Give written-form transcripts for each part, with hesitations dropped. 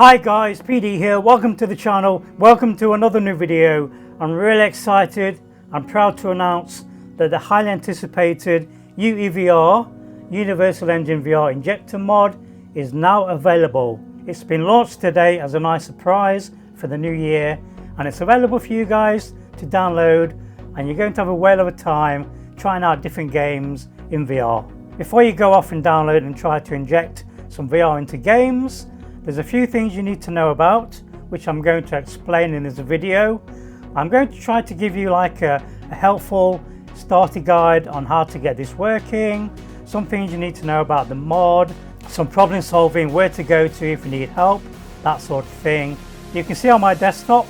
Hi guys, PD here. Welcome to the channel. Welcome to another new video. I'm really excited. I'm proud to announce that the highly anticipated UEVR, Universal Engine VR Injector mod is now available. It's been launched today as a nice surprise for the new year, and it's available for you guys to download, and you're going to have a whale of a time trying out different games in VR. Before you go off and download and try to inject some VR into games, there's a few things you need to know about, which I'm going to explain in this video. I'm going to try to give you like a helpful starter guide on how to get this working, some things you need to know about the mod, some problem solving, where to go to if you need help, that sort of thing. You can see on my desktop,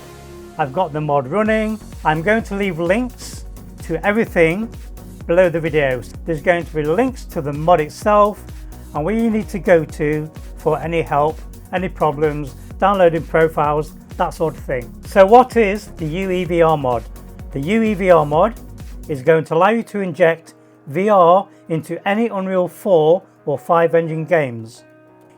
I've got the mod running. I'm going to leave links to everything below the videos. There's going to be links to the mod itself and where you need to go to for any help, any problems, downloading profiles, that sort of thing. So what is the UEVR mod? The UEVR mod is going to allow you to inject VR into any Unreal 4 or 5 engine games.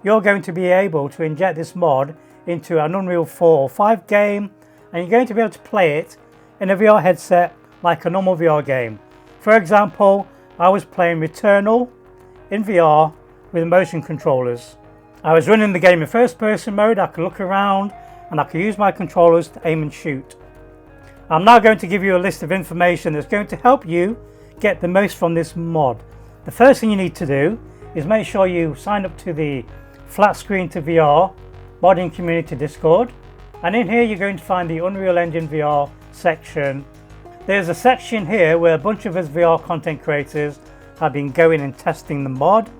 You're going to be able to inject this mod into an Unreal 4 or 5 game, and you're going to be able to play it in a VR headset like a normal VR game. For example, I was playing Returnal in VR with motion controllers. I was running the game in first person mode. I could look around and I could use my controllers to aim and shoot. I'm now going to give you a list of information that's going to help you get the most from this mod. The first thing you need to do is make sure you sign up to the Flat Screen to VR modding community Discord, and in here you're going to find the Unreal Engine VR section. There's a section here where a bunch of us VR content creators have been going and testing the mod.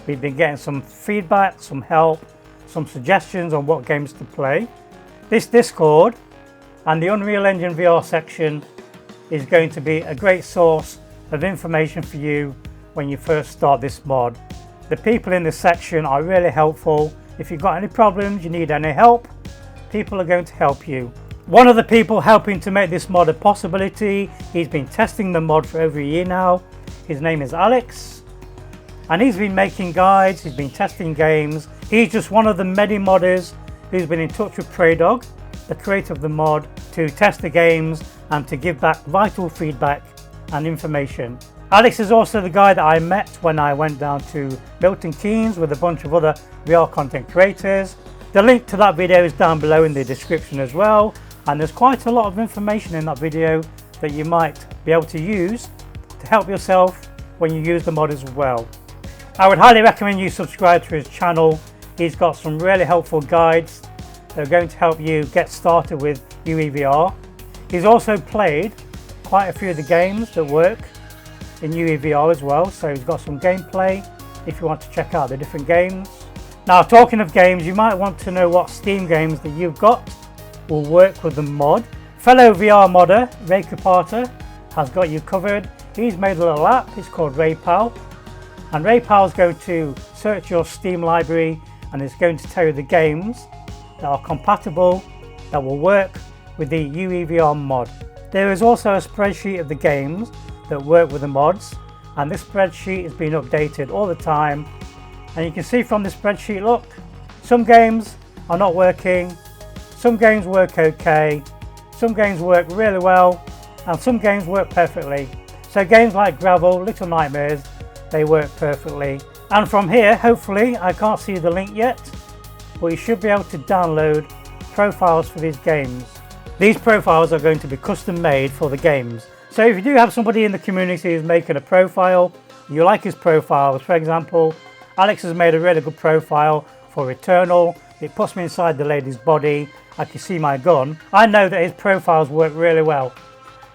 We've been getting some feedback, some help, some suggestions on what games to play. This Discord and the Unreal Engine VR section is going to be a great source of information for you when you first start this mod. The people in this section are really helpful. If you've got any problems, you need any help, people are going to help you. One of the people helping to make this mod a possibility, he's been testing the mod for over a year now. His name is Alex. And he's been making guides, he's been testing games. He's just one of the many modders who's been in touch with PrayDog's, the creator of the mod, to test the games and to give back vital feedback and information. Alex is also the guy that I met when I went down to Milton Keynes with a bunch of other VR content creators. The link to that video is down below in the description as well. And there's quite a lot of information in that video that you might be able to use to help yourself when you use the mod as well. I would highly recommend you subscribe to his channel. He's got some really helpful guides that are going to help you get started with UEVR. He's also played quite a few of the games that work in UEVR as well, so he's got some gameplay if you want to check out the different games. Now, talking of games, you might want to know what Steam games that you've got will work with the mod. Fellow VR modder Rai-pal has got you covered. He's made a little app, it's called Rai-pal. And Rai-pal is going to search your Steam library and it's going to tell you the games that are compatible, that will work with the UEVR mod. There is also a spreadsheet of the games that work with the mods, and this spreadsheet is being updated all the time. And you can see from the spreadsheet, look, some games are not working, some games work okay, some games work really well, and some games work perfectly. So games like Gravel, Little Nightmares, they work perfectly. And from here, hopefully, I can't see the link yet, but you should be able to download profiles for these games. These profiles are going to be custom made for the games. So if you do have somebody in the community who's making a profile, you like his profiles, for example, Alex has made a really good profile for Returnal. It puts me inside the lady's body. I can see my gun. I know that his profiles work really well.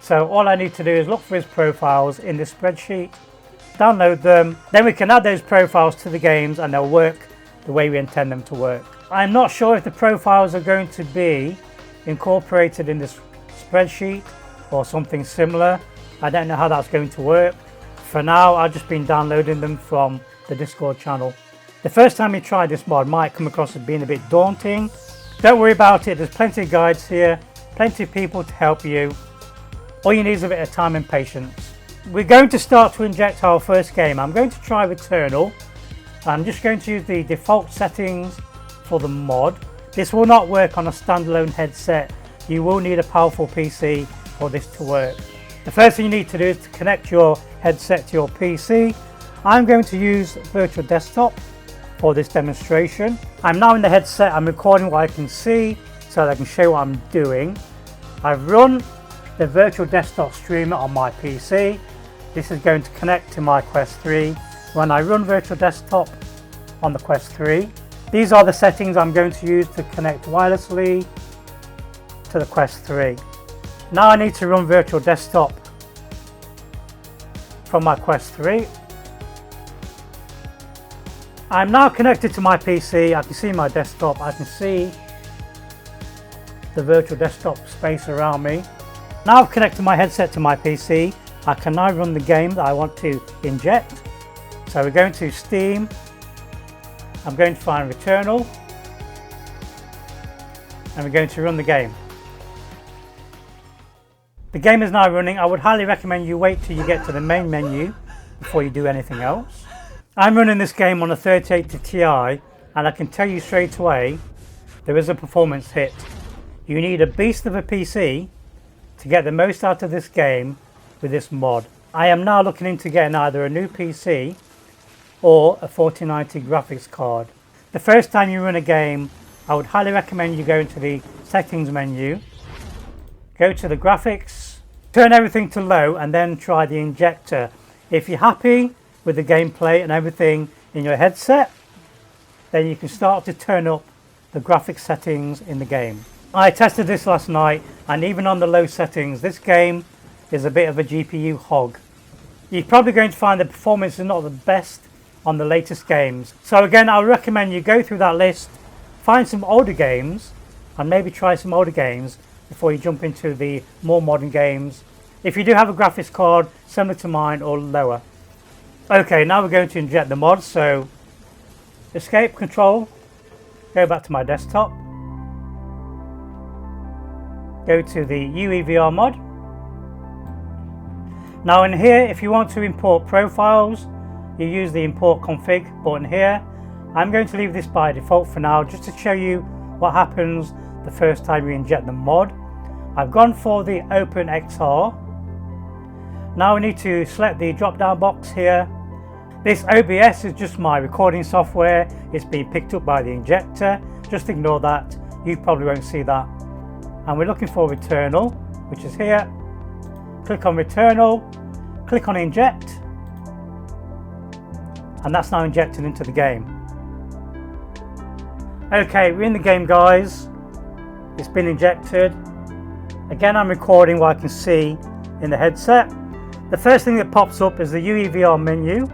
So all I need to do is look for his profiles in this spreadsheet, download them, then we can add those profiles to the games and they'll work the way we intend them to work. I'm not sure if the profiles are going to be incorporated in this spreadsheet or something similar. I don't know how that's going to work. For now, I've just been downloading them from the Discord channel. The first time you try this mod might come across as being a bit daunting. Don't worry about it, there's plenty of guides here, plenty of people to help you. All you need is a bit of time and patience. We're going to start to inject our first game. I'm going to try Returnal. I'm just going to use the default settings for the mod. This will not work on a standalone headset. You will need a powerful PC for this to work. The first thing you need to do is to connect your headset to your PC. I'm going to use virtual desktop for this demonstration. I'm now in the headset. I'm recording what I can see so that I can show what I'm doing. I've run the virtual desktop streamer on my PC. This is going to connect to my Quest 3. When I run virtual desktop on the Quest 3, these are the settings I'm going to use to connect wirelessly to the Quest 3. Now I need to run virtual desktop from my Quest 3. I'm now connected to my PC. I can see my desktop. I can see the virtual desktop space around me. Now I've connected my headset to my PC. I can now run the game that I want to inject. So we're going to Steam. I'm going to find Returnal. And we're going to run the game. The game is now running. I would highly recommend you wait till you get to the main menu before you do anything else. I'm running this game on a 3080 Ti, and I can tell you straight away there is a performance hit. You need a beast of a PC to get the most out of this game with this mod. I am now looking into getting either a new PC or a 4090 graphics card. The first time you run a game, I would highly recommend you go into the settings menu, go to the graphics, turn everything to low, and then try the Injector. If you're happy with the gameplay and everything in your headset, then you can start to turn up the graphics settings in the game. I tested this last night, and even on the low settings, this game is a bit of a GPU hog. You're probably going to find the performance is not the best on the latest games. So again, I would recommend you go through that list, find some older games, and maybe try some older games before you jump into the more modern games. If you do have a graphics card similar to mine or lower. Okay, now we're going to inject the mod. So escape, control, go back to my desktop, go to the UEVR mod. Now in here, if you want to import profiles, you use the import config button here. I'm going to leave this by default for now, just to show you what happens the first time you inject the mod. I've gone for the Open XR. Now we need to select the drop down box here. This OBS is just my recording software. It's being picked up by the Injector. Just ignore that. You probably won't see that. And we're looking for Returnal, which is here. Click on Returnal, click on Inject, and that's now injected into the game. Okay, we're in the game, guys. It's been injected. Again, I'm recording what I can see in the headset. The first thing that pops up is the UEVR menu.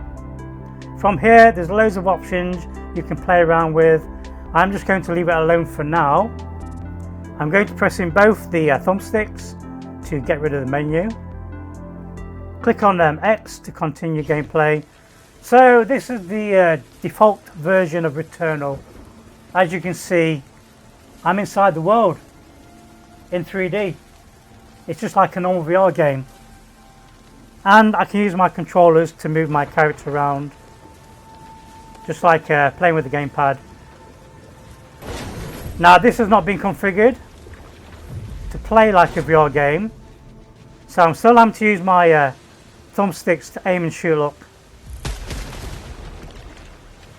From here, there's loads of options you can play around with. I'm just going to leave it alone for now. I'm going to press in both the thumbsticks to get rid of the menu. Click on X to continue gameplay. So this is the default version of Returnal. As you can see, I'm inside the world in 3D. It's just like a normal VR game. And I can use my controllers to move my character around, just like playing with the gamepad. Now this has not been configured to play like a VR game, so I'm still having to use my thumbsticks to aim and shoot. Look.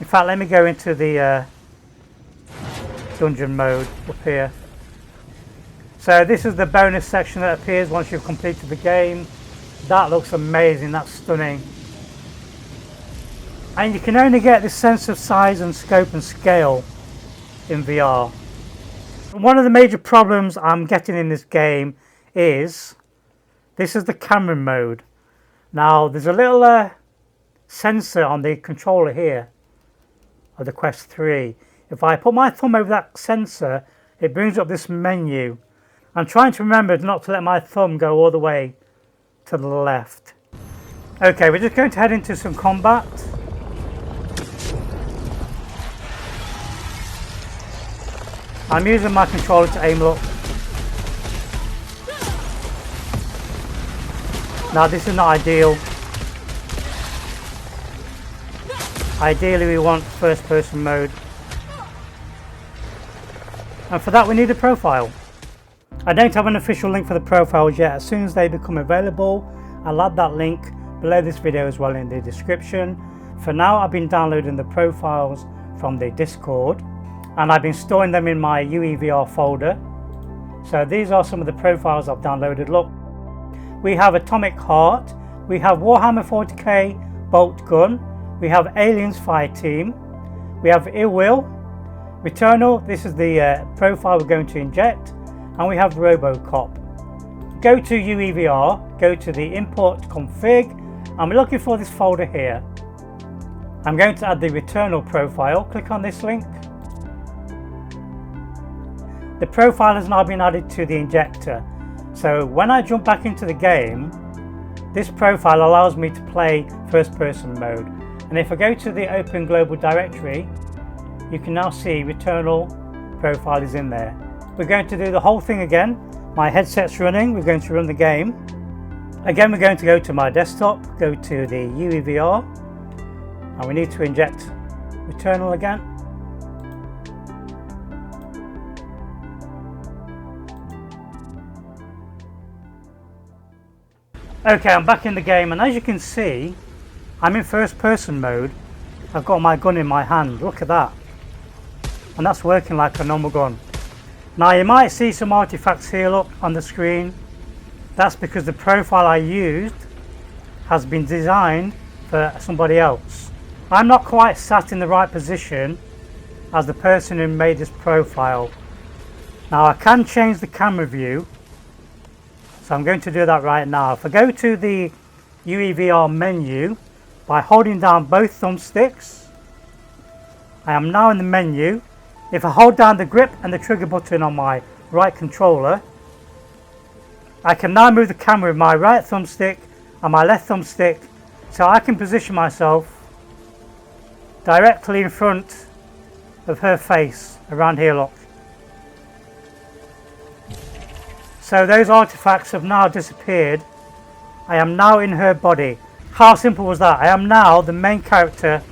In fact, let me go into the dungeon mode up here. So this is the bonus section that appears once you've completed the game. That looks amazing, that's stunning. And you can only get this sense of size and scope and scale in VR. One of the major problems I'm getting in this game is this is the camera mode. Now there's a little sensor on the controller here of the Quest 3. If I put my thumb over that sensor, it brings up this menu. I'm trying to remember not to let my thumb go all the way to the left. Okay, we're just going to head into some combat. I'm using my controller to aim up. Now this is not ideal. Ideally we want first person mode. And for that we need a profile. I don't have an official link for the profiles yet. As soon as they become available, I'll add that link below this video as well in the description. For now, I've been downloading the profiles from the Discord and I've been storing them in my UEVR folder. So these are some of the profiles I've downloaded. Look, we have Atomic Heart, we have Warhammer 40k Bolt Gun, we have Aliens Fireteam, we have Ill Will, Returnal, this is the profile we're going to inject, and we have Robocop. Go to UEVR, go to the import config, and we're looking for this folder here. I'm going to add the Returnal profile. Click on this link. The profile has now been added to the Injector. So when I jump back into the game, this profile allows me to play first person mode. And if I go to the Open Global Directory, you can now see Returnal profile is in there. We're going to do the whole thing again. My headset's running, we're going to run the game. Again, we're going to go to my desktop, go to the UEVR, and we need to inject Returnal again. Okay, I'm back in the game, and as you can see, I'm in first person mode. I've got my gun in my hand, look at that. And that's working like a normal gun. Now you might see some artifacts here, look, on the screen. That's because the profile I used has been designed for somebody else. I'm not quite sat in the right position as the person who made this profile. Now I can change the camera view, so I'm going to do that right now. If I go to the UEVR menu by holding down both thumbsticks, I am now in the menu. If I hold down the grip and the trigger button on my right controller, I can now move the camera with my right thumbstick and my left thumbstick, so I can position myself directly in front of her face around here, look. So those artifacts have now disappeared. I am now in her body. How simple was that? I am now the main character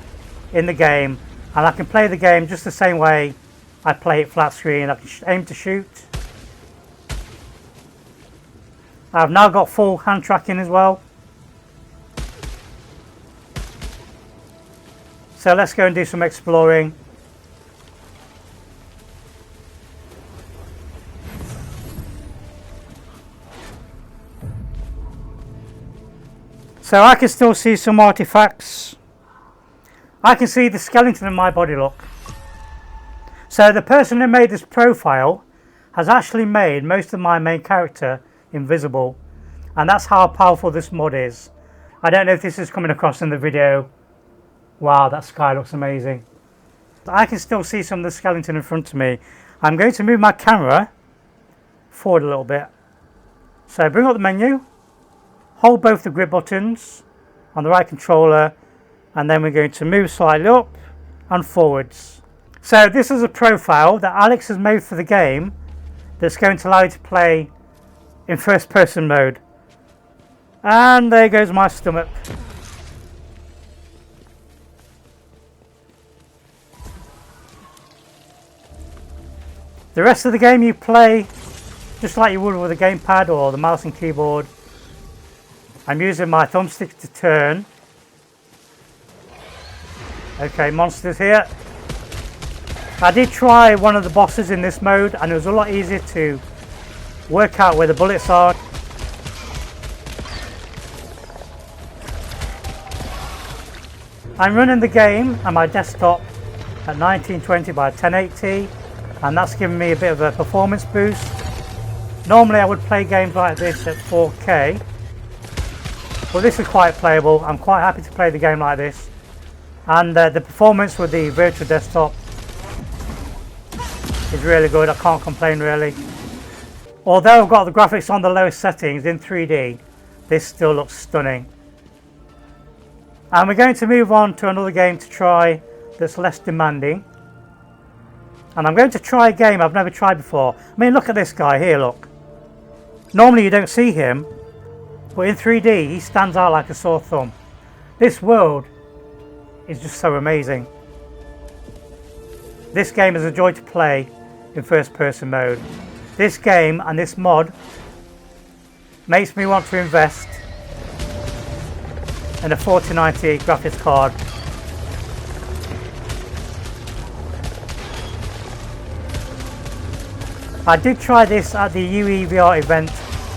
in the game, and I can play the game just the same way I play it flat screen. I can aim to shoot. I've now got full hand tracking as well. So let's go and do some exploring. So I can still see some artifacts. I can see the skeleton in my body, look. So the person who made this profile has actually made most of my main character invisible, and that's how powerful this mod is. I don't know if this is coming across in the video. Wow, that sky looks amazing. I can still see some of the skeleton in front of me. I'm going to move my camera forward a little bit. So bring up the menu, hold both the grip buttons on the right controller, and then we're going to move slightly up and forwards. So this is a profile that Alex has made for the game that's going to allow you to play in first person mode. And there goes my stomach. The rest of the game you play just like you would with a gamepad or the mouse and keyboard. I'm using my thumbstick to turn. Okay, monsters here. I did try one of the bosses in this mode and it was a lot easier to work out where the bullets are. I'm running the game on my desktop at 1920 by 1080 and that's giving me a bit of a performance boost. Normally I would play games like this at 4K, but this is quite playable. I'm quite happy to play the game like this, and the performance with the virtual desktop is really good. I can't complain really. Although I've got the graphics on the lowest settings in 3D, this still looks stunning. And we're going to move on to another game to try that's less demanding. And I'm going to try a game I've never tried before. I mean, look at this guy here, look. Normally you don't see him, but in 3D he stands out like a sore thumb. This world is just so amazing. This game is a joy to play. in first person mode. This game and this mod makes me want to invest in a 4090 graphics card. I did try this at the UEVR event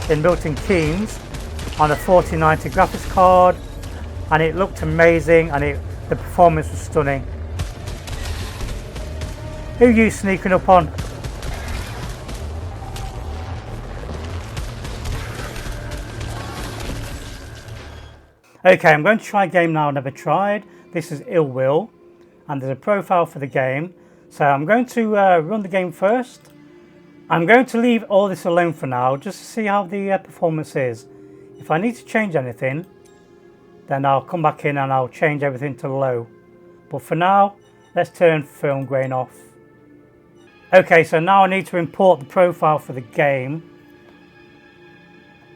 in Milton Keynes on a 4090 graphics card, and it looked amazing, and the performance was stunning. Who are you sneaking up on? Okay, I'm going to try a game now I've never tried. This is Ill Will, and there's a profile for the game. So I'm going to run the game first. I'm going to leave all this alone for now, just to see how the performance is. If I need to change anything, then I'll come back in and I'll change everything to low. But for now, let's turn film grain off. Okay, so now I need to import the profile for the game.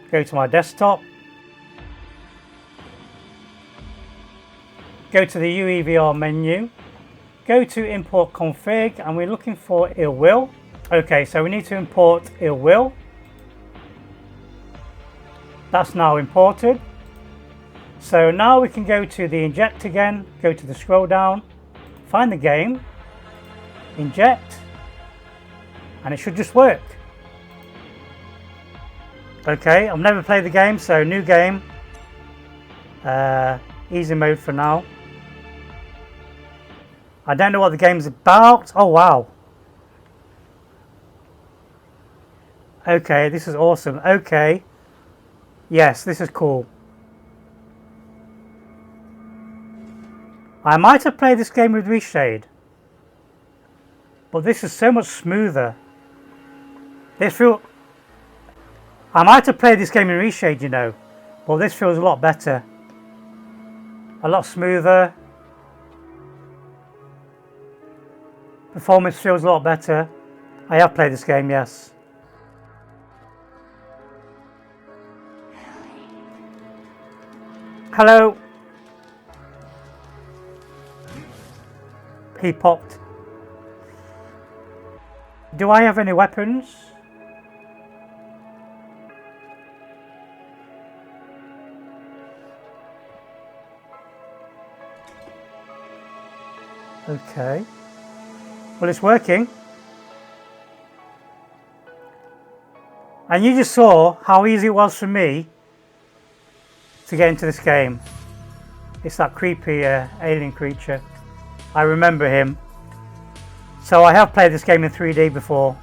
Go to my desktop. Go to the UEVR menu. Go to import config, and we're looking for Ill Will. Okay, so we need to import Ill Will. That's now imported. So now we can go to the inject again, go to the scroll down, find the game, inject, and it should just work. Okay, I've never played the game, so new game, easy mode for now. I don't know what the game's about. Oh wow. Okay, this is awesome. Okay. Yes, this is cool. I might have played this game with reshade, but this is so much smoother. I might have played this game in reshade, you know, but this feels a lot better. A lot smoother. Performance feels a lot better. I have played this game, yes. Hello. He popped. Do I have any weapons? Okay. Well, it's working. And you just saw how easy it was for me to get into this game. It's that creepy alien creature. I remember him. So I have played this game in 3D before.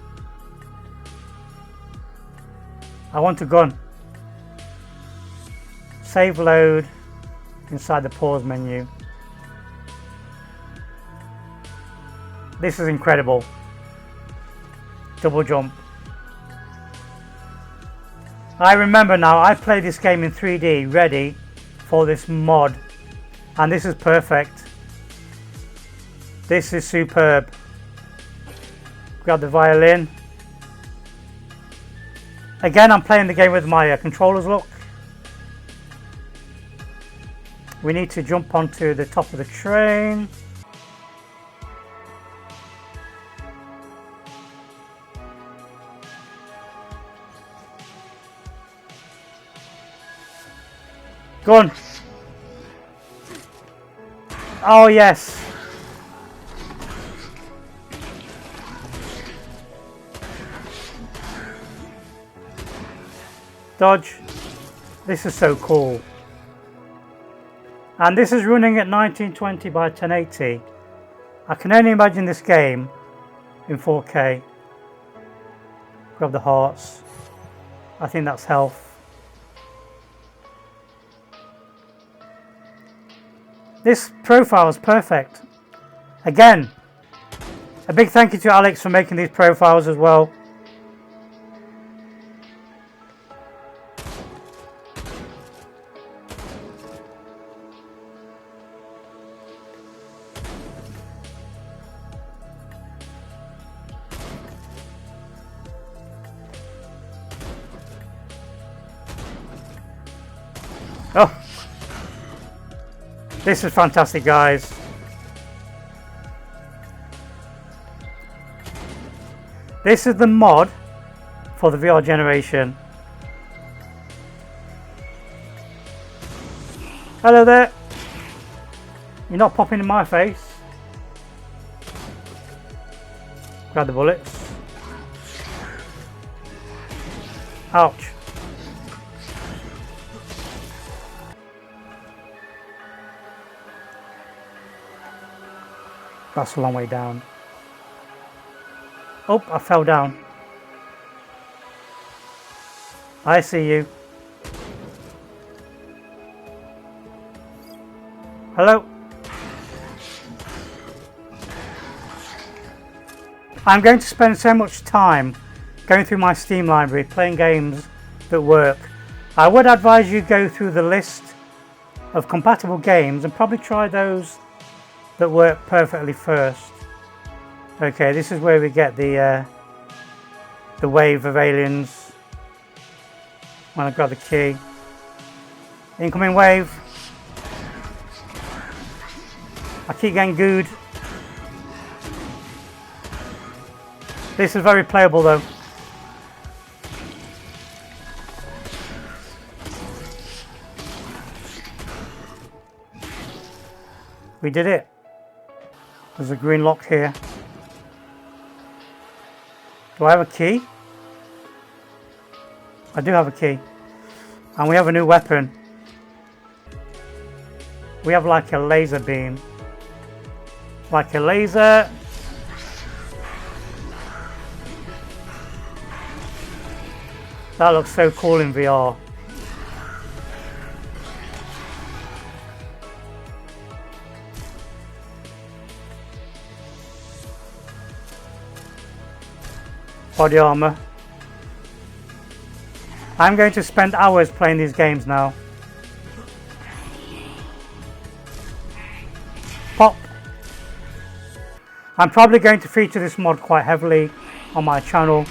I want a gun. Save load inside the pause menu. This is incredible. Double jump. I remember now, I played this game in 3D, ready for this mod, and this is perfect. This is superb. Grab the violin. Again, I'm playing the game with my controllers, look. We need to jump onto the top of the train. Go on. Oh yes. Dodge. This is so cool. And this is running at 1920 by 1080. I can only imagine this game in 4K. Grab the hearts. I think that's health. This profile is perfect. Again, a big thank you to Alex for making these profiles as well. Oh, this is fantastic, guys. This is the mod for the VR generation. Hello there. You're not popping in my face. Grab the bullets. Ouch. That's a long way down. Oh, I fell down. I see you. Hello. I'm going to spend so much time going through my Steam library playing games that work. I would advise you go through the list of compatible games and probably try those that work perfectly first. Okay, this is where we get the wave of aliens. I'm gonna grab the key. Incoming wave. I keep getting gooed. This is very playable though. We did it. There's a green lock here. Do I have a key? I do have a key. And we have a new weapon. We have like a laser beam. Like a laser. That looks so cool in VR. Body armor. I'm going to spend hours playing these games now. Pop. I'm probably going to feature this mod quite heavily on my channel.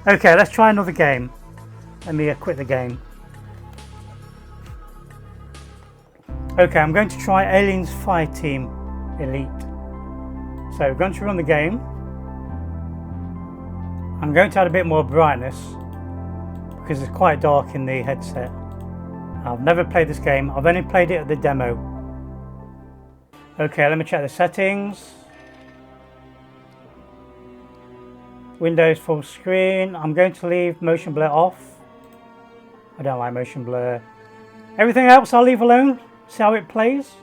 Okay, let's try another game. Let me quit the game. Okay, I'm going to try Aliens Fireteam Elite. So we're going to run the game. I'm going to add a bit more brightness because it's quite dark in the headset. I've never played this game. I've only played it at the demo. Okay, let me check the settings. Windows full screen. I'm going to leave motion blur off. I don't like motion blur. Everything else I'll leave alone. See how it plays.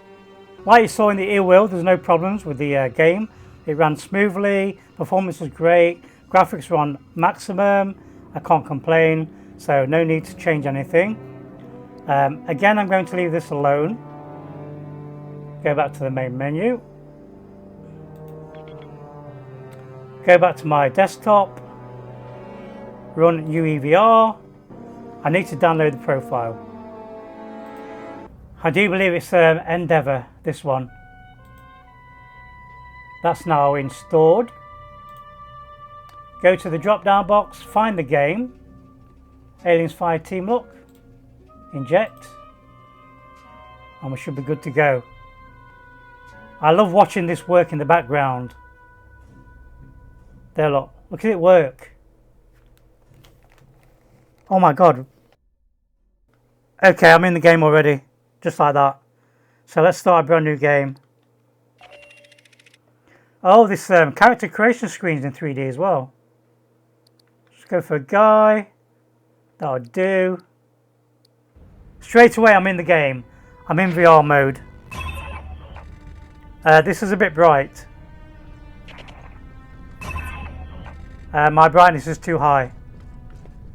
Like you saw in the earwheel, there's no problems with the game. It ran smoothly, performance was great, graphics were on maximum, I can't complain, so no need to change anything. Again, I'm going to leave this alone. Go back to the main menu. Go back to my desktop. Run UEVR. I need to download the profile. I do believe it's Endeavour, this one. That's now installed. Go to the drop down box, find the game. Aliens Fireteam, look. Inject. And we should be good to go. I love watching this work in the background. There, look. Look at it work. Oh my god. Okay, I'm in the game already. Just like that. So let's start a brand new game. Oh, this character creation screen is in 3D as well. Just go for a guy. That'll do. Straight away I'm in the game. I'm in VR mode. This is a bit bright. My brightness is too high.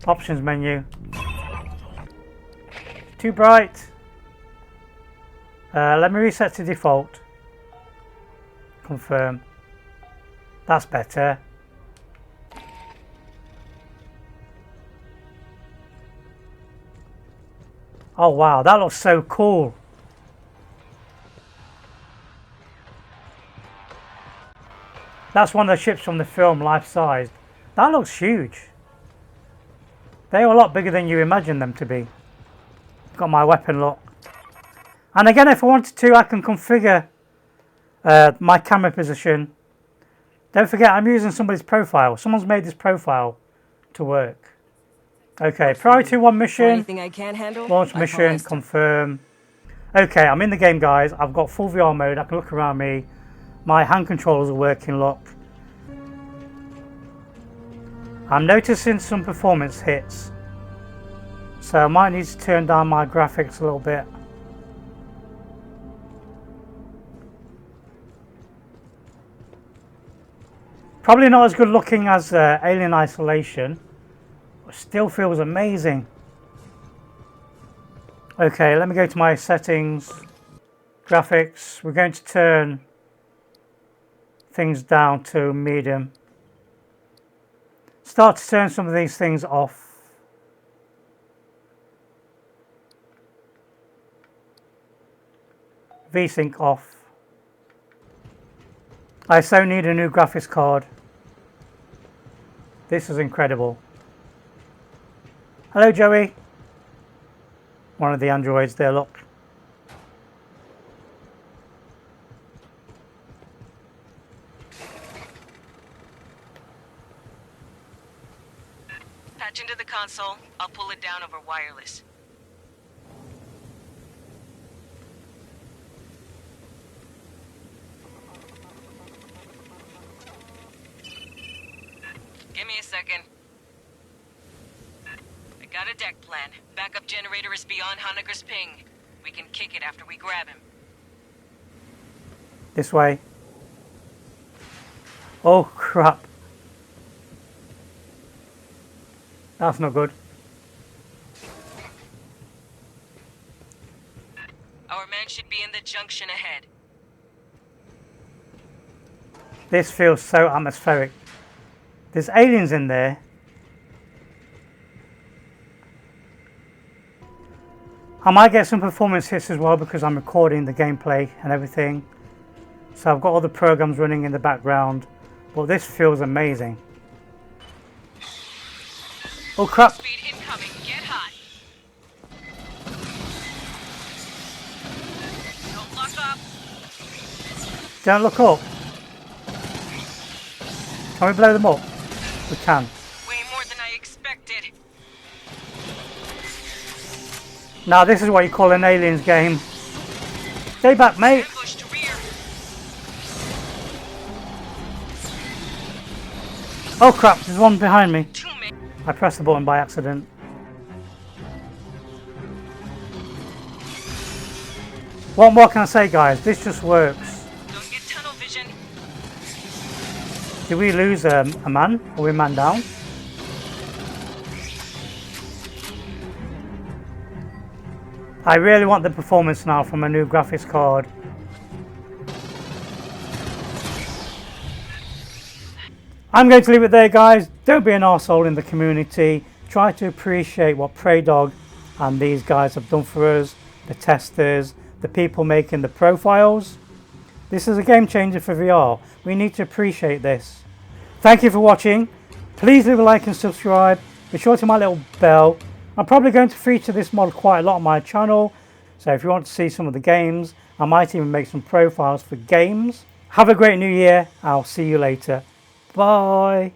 Options menu. Too bright. Let me reset to default. Confirm. That's better. Oh wow, that looks so cool. That's one of the ships from the film, life-sized. That looks huge. They are a lot bigger than you imagine them to be. Got my weapon, look. And again, if I wanted to, I can configure my camera position. Don't forget, I'm using somebody's profile. Someone's made this profile to work. Okay, priority 1 mission. Anything I can't handle? Launch mission, confirm. Okay, I'm in the game, guys. I've got full VR mode. I can look around me. My hand controllers are working, look. I'm noticing some performance hits. So I might need to turn down my graphics a little bit. Probably not as good looking as Alien Isolation, but still feels amazing. Okay, let me go to my settings, graphics. We're going to turn things down to medium. Start to turn some of these things off. VSync off. I so need a new graphics card. This is incredible. Hello, Joey. One of the androids there, look. Patch into the console. I'll pull it down over wireless. Give me a second. I got a deck plan. Backup generator is beyond Honegger's ping. We can kick it after we grab him. This way. Oh crap. That's not good. Our man should be in the junction ahead. This feels so atmospheric. There's aliens in there. I might get some performance hits as well because I'm recording the gameplay and everything. So I've got all the programs running in the background. But this feels amazing. Oh crap! Speed incoming. Get hot. Don't lock up. Don't look up. Can we blow them up? We can. Way more than I expected. Now this is what you call an aliens game. Stay back, mate. Ambushed rear. Oh crap, there's one behind me. 2 men. I pressed the button by accident. What more can I say, guys? This just works. Don't get tunnel vision. Did we lose a man? Are we man down? I really want the performance now from a new graphics card. I'm going to leave it there, guys. Don't be an arsehole in the community. Try to appreciate what PrayDog and these guys have done for us. The testers, the people making the profiles. This is a game changer for VR. We need to appreciate this. Thank you for watching. Please leave a like and subscribe. Be sure to hit my little bell. I'm probably going to feature this mod quite a lot on my channel. So if you want to see some of the games, I might even make some profiles for games. Have a great new year. I'll see you later. Bye.